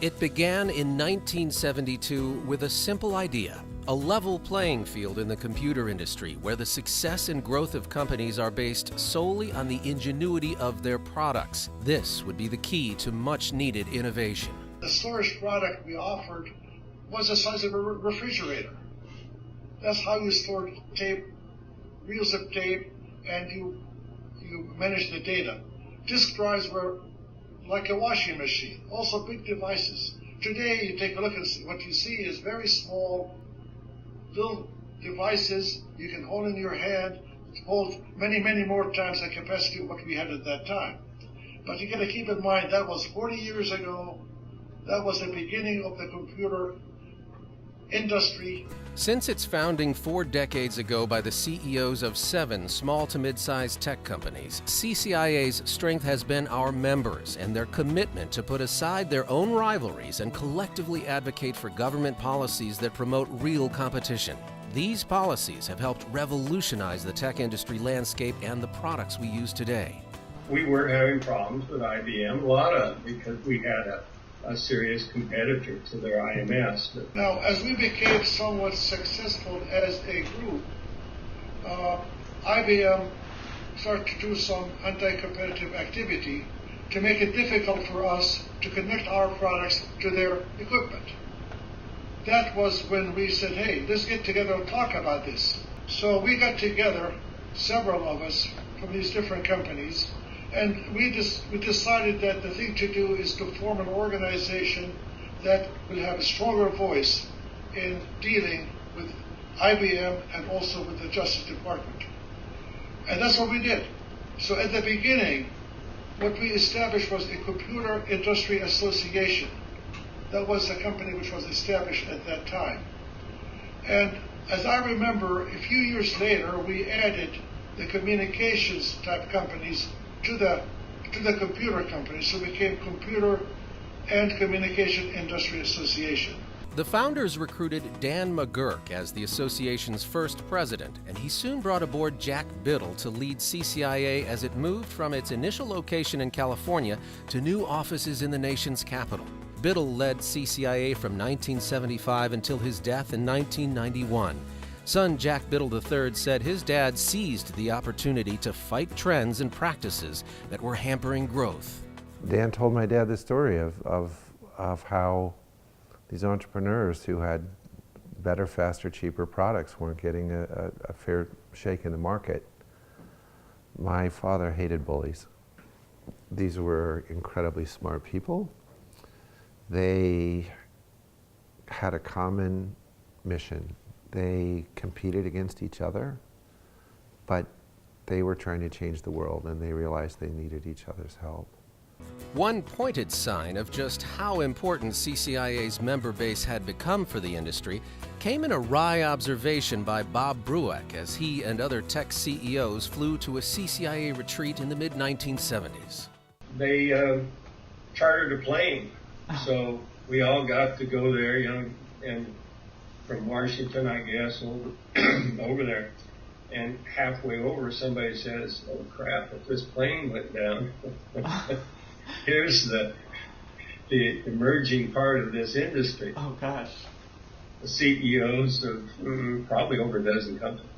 It began in 1972 with a simple idea, a level playing field in the computer industry where the success and growth of companies are based solely on the ingenuity of their products. This would be the key to much needed innovation. The storage product we offered was the size of a refrigerator. That's how you stored tape, reels of tape, and you managed the data. Disk drives were like a washing machine, also big devices. Today, you take a look and see, what you see is very small, little devices you can hold in your hand, hold many, many more times the capacity of what we had at that time. But you got to keep in mind that was 40 years ago. That was the beginning of the computer industry. Since its founding 4 decades ago by the CEOs of 7 small to mid-sized tech companies, CCIA's strength has been our members and their commitment to put aside their own rivalries and collectively advocate for government policies that promote real competition. These policies have helped revolutionize the tech industry landscape and the products we use today. We were having problems with IBM, a lot of because we had a serious competitor to their IMS. Now, as we became somewhat successful as a group, IBM started to do some anti-competitive activity to make it difficult for us to connect our products to their equipment. That was when we said, hey, let's get together and talk about this. So we got together, several of us from these different companies, and we decided that the thing to do is to form an organization that will have a stronger voice in dealing with IBM and also with the Justice Department. And that's what we did. So at the beginning, what we established was a Computer Industry Association. That was the company which was established at that time. And as I remember, a few years later, we added the communications type companies to the computer company, so it became Computer and Communication Industry Association. The founders recruited Dan McGurk as the association's first president, and he soon brought aboard Jack Biddle to lead CCIA as it moved from its initial location in California to new offices in the nation's capital. Biddle led CCIA from 1975 until his death in 1991. Son Jack Biddle III said his dad seized the opportunity to fight trends and practices that were hampering growth. Dan told my dad the story of how these entrepreneurs who had better, faster, cheaper products weren't getting a fair shake in the market. My father hated bullies. These were incredibly smart people. They had a common mission. They competed against each other, but they were trying to change the world, and they realized they needed each other's help. One pointed sign of just how important CCIA's member base had become for the industry came in a wry observation by Bob Brueck as he and other tech CEOs flew to a CCIA retreat in the mid-1970s. They chartered a plane, so we all got to go there, and from Washington, I guess, over there. And halfway over, somebody says, oh crap, if this plane went down, here's the emerging part of this industry. Oh gosh. The CEOs of probably over a dozen companies.